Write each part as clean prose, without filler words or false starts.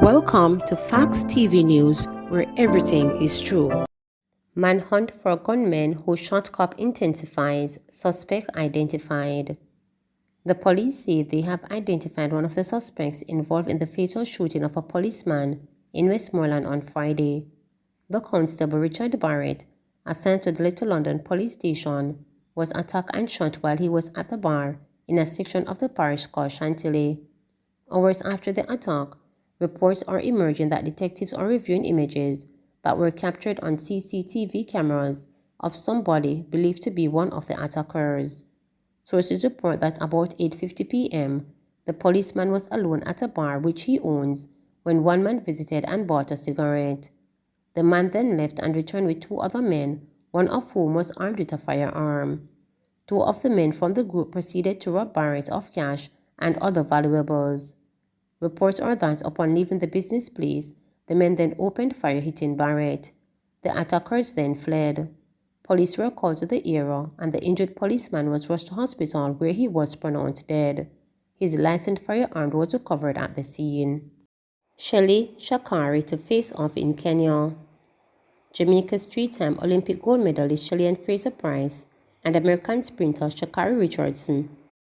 Welcome to Facts TV News, where everything is true. Manhunt for gunman who shot cop intensifies, suspect identified. The police say they have identified one of the suspects involved in the fatal shooting of a policeman in Westmoreland on Friday. The constable Richard Barrett, assigned to the Little London police station, was attacked and shot while he was at the bar in a section of the parish called Chantilly. Hours after the attack, reports are emerging that detectives are reviewing images that were captured on CCTV cameras of somebody believed to be one of the attackers. Sources report that about 8:50 p.m., the policeman was alone at a bar which he owns when one man visited and bought a cigarette. The man then left and returned with two other men, one of whom was armed with a firearm. Two of the men from the group proceeded to rob Barrett of cash and other valuables. Reports are that upon leaving the business place, the men then opened fire, hitting Barrett. The attackers then fled. Police were called to the area and the injured policeman was rushed to hospital where he was pronounced dead. His licensed firearm was recovered at the scene. Shelly Shakari to face off in Kenya. Jamaica's three-time Olympic gold medalist Shelly Fraser Price and American sprinter Shakari Richardson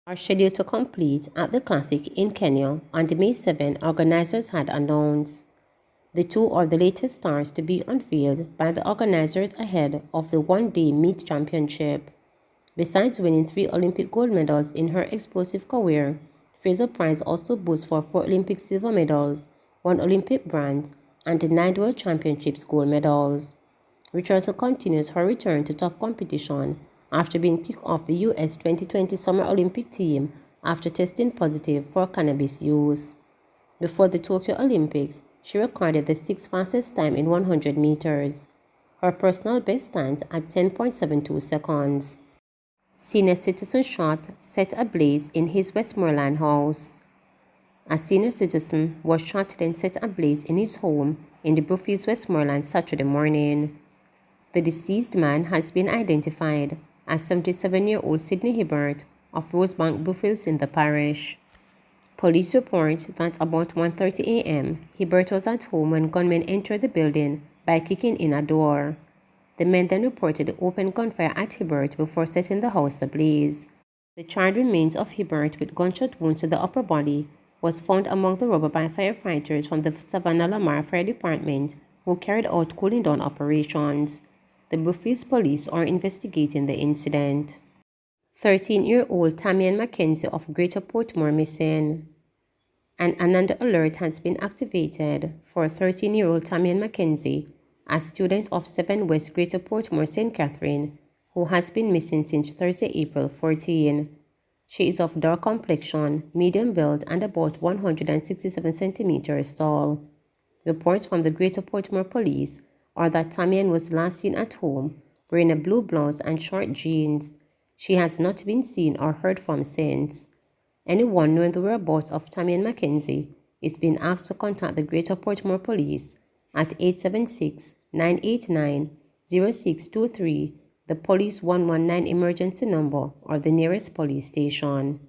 are scheduled to compete at the Classic in Kenya on May 7, organizers had announced. The two are the latest stars to be unveiled by the organizers ahead of the one-day meet championship. Besides winning 3 Olympic gold medals in her explosive career, Fraser Price also boasts for 4 Olympic silver medals, 1 Olympic bronze, and 9 World Championships gold medals. Richardson continues her return to top competition after being kicked off the U.S. 2020 Summer Olympic team after testing positive for cannabis use. Before the Tokyo Olympics, she recorded the 6th fastest time in 100 meters. Her personal best stands at 10.72 seconds. Senior citizen shot set ablaze in his Westmoreland house. A senior citizen was shot then set ablaze in his home in the Brookfields, Westmoreland, Saturday morning. The deceased man has been identified as 77-year-old Sidney Hibbert of Rosebank, Brookfields in the parish. Police report that about 1:30 a.m., Hibbert was at home when gunmen entered the building by kicking in a door. The men then reported open gunfire at Hibbert before setting the house ablaze. The charred remains of Hibbert with gunshot wounds to the upper body was found among the rubble by firefighters from the Savannah Lamar Fire Department who carried out cooling down operations. The Brookfields police are investigating the incident. 13-year-old Tamian Mackenzie of Greater Portmore missing. An Ananda alert has been activated for 13-year-old Tamian Mackenzie, a student of 7 West Greater Portmore St. Catherine, who has been missing since Thursday, April 14. She is of dark complexion, medium build, and about 167 centimeters tall. Reports from the Greater Portmore Police are that Tamian was last seen at home wearing a blue blouse and short jeans. She has not been seen or heard from since. Anyone knowing the whereabouts of Tamian Mackenzie is being asked to contact the Greater Portmore Police at 876-989-0623, the Police 119 emergency number, or the nearest police station.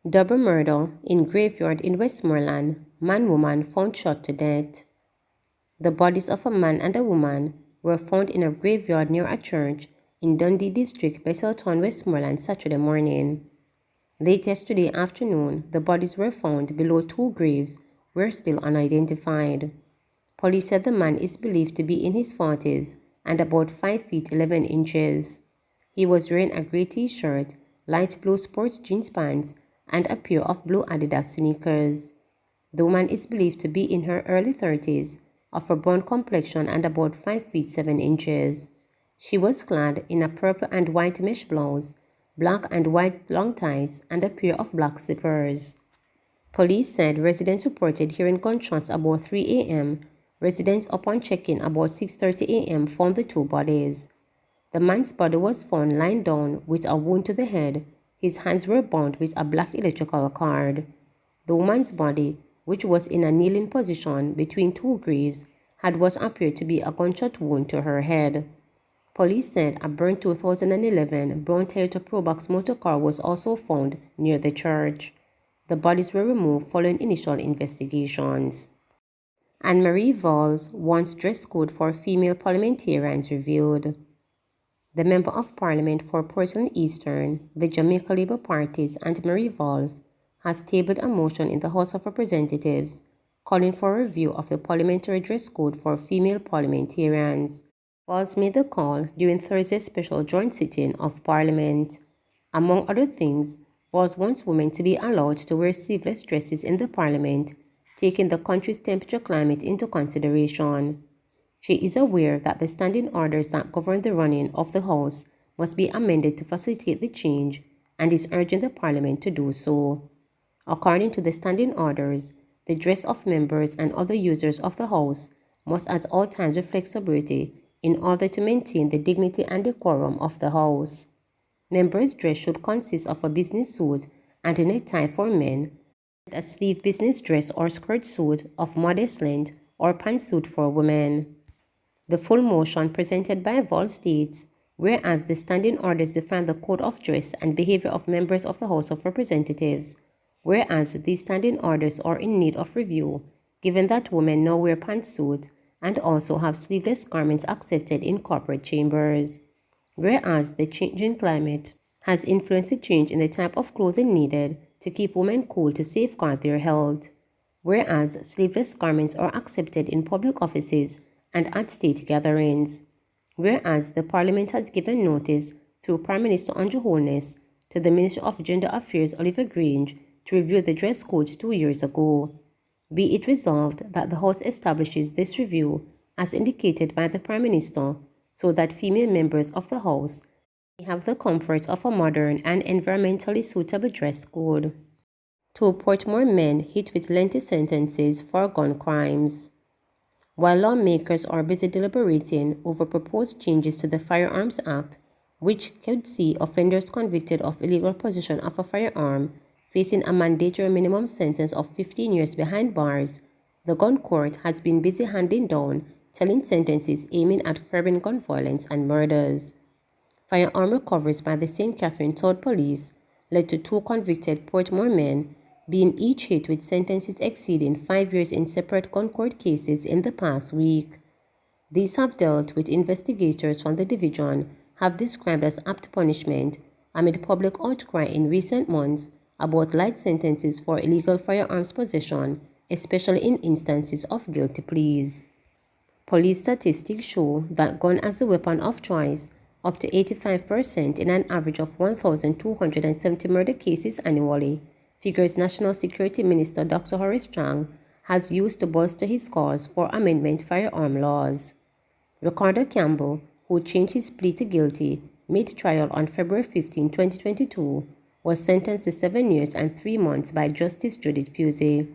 Double murder in graveyard in Westmoreland, man-woman found shot to death. The bodies of a man and a woman were found in a graveyard near a church in Dundee District, Besseltown, Westmoreland, Saturday morning. Late yesterday afternoon, the bodies were found below 2 graves were still unidentified. Police said the man is believed to be in his 40s and about 5 feet 11 inches. He was wearing a grey t-shirt, light blue sports jeans pants, and a pair of blue Adidas sneakers. The woman is believed to be in her early 30s, of a brown complexion and about 5 feet 7 inches. She was clad in a purple and white mesh blouse, black and white long tights, and a pair of black slippers. Police said residents reported hearing gunshots about 3 a.m. Residents upon check-in about 6:30 a.m. found the 2 bodies. The man's body was found lying down with a wound to the head. His hands were bound with a black electrical cord. The woman's body, which was in a kneeling position between 2 graves, had what appeared to be a gunshot wound to her head. Police said a burnt 2011 brown Toyota Probox motor car was also found near the church. The bodies were removed following initial investigations. Anne-Marie Valls wants dress code for female parliamentarians reviewed. The Member of Parliament for Portland Eastern, the Jamaica Labour Party's Anne-Marie Valls, has tabled a motion in the House of Representatives calling for a review of the parliamentary dress code for female parliamentarians. Valls made the call during Thursday's special joint sitting of Parliament. Among other things, Valls wants women to be allowed to wear sleeveless dresses in the Parliament, taking the country's temperature climate into consideration. She is aware that the standing orders that govern the running of the House must be amended to facilitate the change and is urging the Parliament to do so. According to the standing orders, the dress of members and other users of the House must at all times reflect sobriety in order to maintain the dignity and decorum of the House. Members' dress should consist of a business suit and a necktie for men, and a sleeve business dress or skirt suit of modest length or pantsuit for women. The full motion presented by Valls states, whereas the standing orders define the code of dress and behavior of members of the House of Representatives, whereas these standing orders are in need of review, given that women now wear pantsuit and also have sleeveless garments accepted in corporate chambers, whereas the changing climate has influenced the change in the type of clothing needed to keep women cool to safeguard their health, whereas sleeveless garments are accepted in public offices and at state gatherings, whereas the Parliament has given notice through Prime Minister Andrew Holness to the Minister of Gender Affairs Oliver Grange to review the dress codes 2 years ago. Be it resolved that the House establishes this review, as indicated by the Prime Minister, so that female members of the House may have the comfort of a modern and environmentally suitable dress code. 2 Portmore men hit with lengthy sentences for gun crimes. While lawmakers are busy deliberating over proposed changes to the Firearms Act, which could see offenders convicted of illegal possession of a firearm facing a mandatory minimum sentence of 15 years behind bars, the gun court has been busy handing down telling sentences aiming at curbing gun violence and murders. Firearm recoveries by the St. Catherine Town Police led to 2 convicted Portmore men being each hit with sentences exceeding 5 years in separate gun court cases in the past week. These have dealt with investigators from the division have described as apt punishment amid public outcry in recent months about light sentences for illegal firearms possession, especially in instances of guilty pleas. Police statistics show that gun as a weapon of choice, up to 85% in an average of 1,270 murder cases annually, figures National Security Minister Dr. Horace Chang has used to bolster his cause for amendment firearm laws. Ricardo Campbell, who changed his plea to guilty mid-trial on February 15, 2022, was sentenced to 7 years and 3 months by Justice Judith Pusey.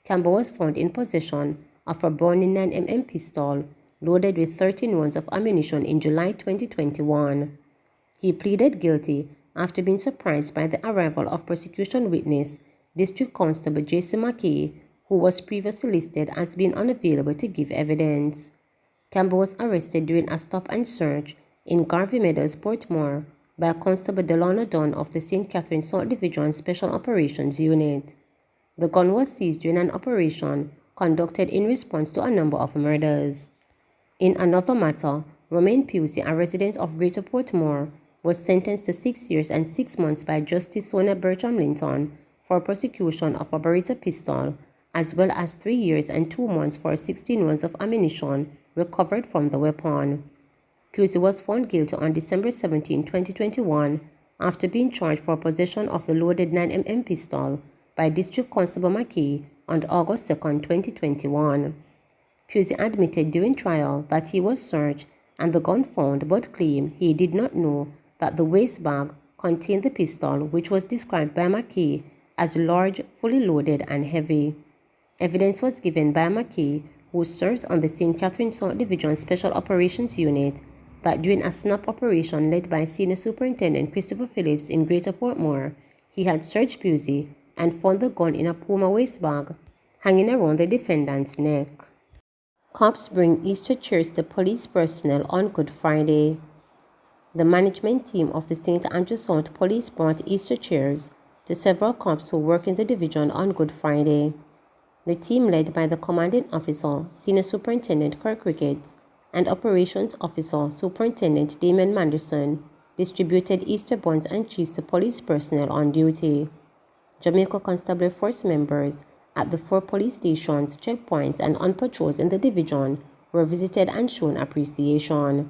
Campbell was found in possession of a Browning 9mm pistol loaded with 13 rounds of ammunition in July 2021. He pleaded guilty after being surprised by the arrival of prosecution witness, District Constable Jason McKay, who was previously listed as being unavailable to give evidence. Campbell was arrested during a stop and search in Garvey Meadows, Portmore, by Constable Delano Dunn of the St. Catherine South Division Special Operations Unit. The gun was seized during an operation conducted in response to a number of murders. In another matter, Romaine Pusey, a resident of Greater Portmore, was sentenced to 6 years and 6 months by Justice Sonia Bertram Linton for prosecution of a Beretta pistol, as well as 3 years and 2 months for 16 rounds of ammunition recovered from the weapon. Pusey was found guilty on December 17, 2021, after being charged for possession of the loaded 9mm pistol by District Constable McKay on August 2, 2021. Pusey admitted during trial that he was searched and the gun found, but claimed he did not know that the waist bag contained the pistol, which was described by McKay as large, fully loaded, and heavy. Evidence was given by McKay, who serves on the St. Catherine South Division Special Operations Unit, that during a snap operation led by Senior Superintendent Christopher Phillips in Greater Portmore, he had searched Pusey and found the gun in a Puma waist bag hanging around the defendant's neck. Cops bring Easter cheers to police personnel on Good Friday. The management team of the St. Andrew South Police brought Easter cheers to several cops who work in the division on Good Friday. The team, led by the commanding officer, Senior Superintendent Kirk Ricketts, and Operations Officer Superintendent Damon Manderson, distributed Easter buns and cheese to police personnel on duty. Jamaica Constabulary Force members at the 4 police stations, checkpoints, and on patrols in the division were visited and shown appreciation.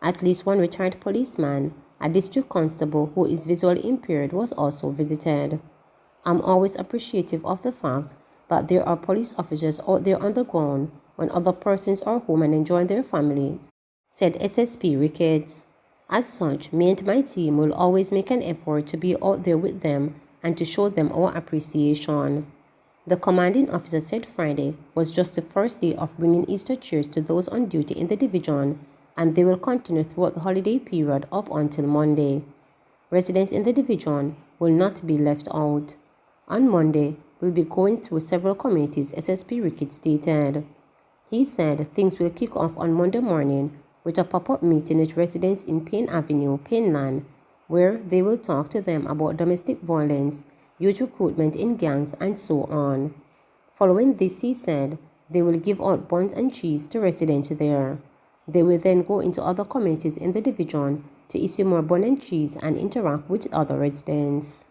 At least one retired policeman, a district constable who is visually impaired, was also visited. I'm always appreciative of the fact that there are police officers out there on the ground when other persons are home and enjoying their families, said SSP Ricketts. As such, me and my team will always make an effort to be out there with them and to show them our appreciation. The commanding officer said Friday was just the first day of bringing Easter cheers to those on duty in the division, and they will continue throughout the holiday period up until Monday. Residents in the division will not be left out. On Monday, we'll be going through several communities, SSP Ricketts stated. He said things will kick off on Monday morning with a pop-up meeting with residents in Payne Avenue, Payneland, where they will talk to them about domestic violence, youth recruitment in gangs, and so on. Following this, he said, they will give out buns and cheese to residents there. They will then go into other communities in the division to issue more bun and cheese and interact with other residents.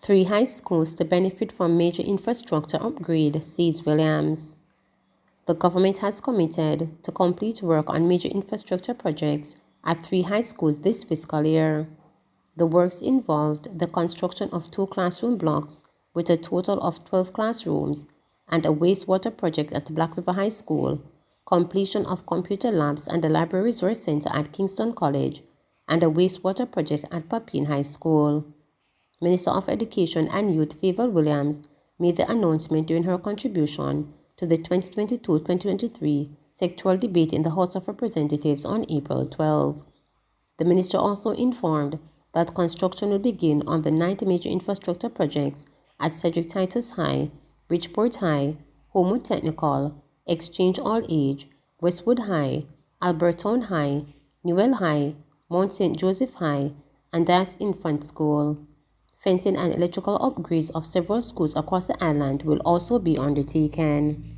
3 high schools to benefit from major infrastructure upgrade, says Williams. The government has committed to complete work on major infrastructure projects at 3 high schools this fiscal year. The works involved the construction of 2 classroom blocks with a total of 12 classrooms and a wastewater project at Black River High School, completion of computer labs and a library resource center at Kingston College, and a wastewater project at Papine High School. Minister of Education and Youth Favour Williams made the announcement during her contribution to the 2022-2023 sectoral debate in the House of Representatives on April 12. The minister also informed that construction will begin on the 9 major infrastructure projects at Cedric Titus High, Bridgeport High, Homewood Technical, Exchange All Age, Westwood High, Albertown High, Newell High, Mount St. Joseph High, and Dias Infant School. Fencing and electrical upgrades of several schools across the island will also be undertaken.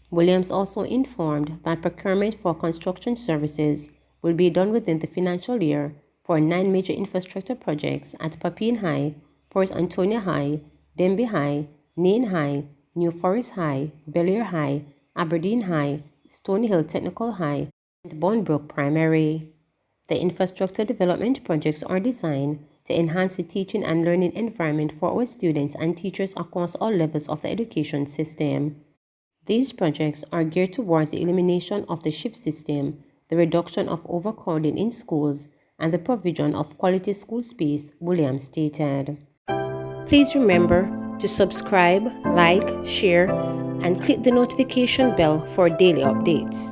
Williams also informed that procurement for construction services will be done within the financial year for 9 major infrastructure projects at Papine High, Port Antonio High, Denby High, Nain High, New Forest High, Belleair High, Aberdeen High, Stony Hill Technical High, and Bournebrook Primary. The infrastructure development projects are designed to enhance the teaching and learning environment for our students and teachers across all levels of the education system. These projects are geared towards the elimination of the shift system, the reduction of overcrowding in schools, and the provision of quality school space, Williams stated. Please remember to subscribe, like, share, and click the notification bell for daily updates.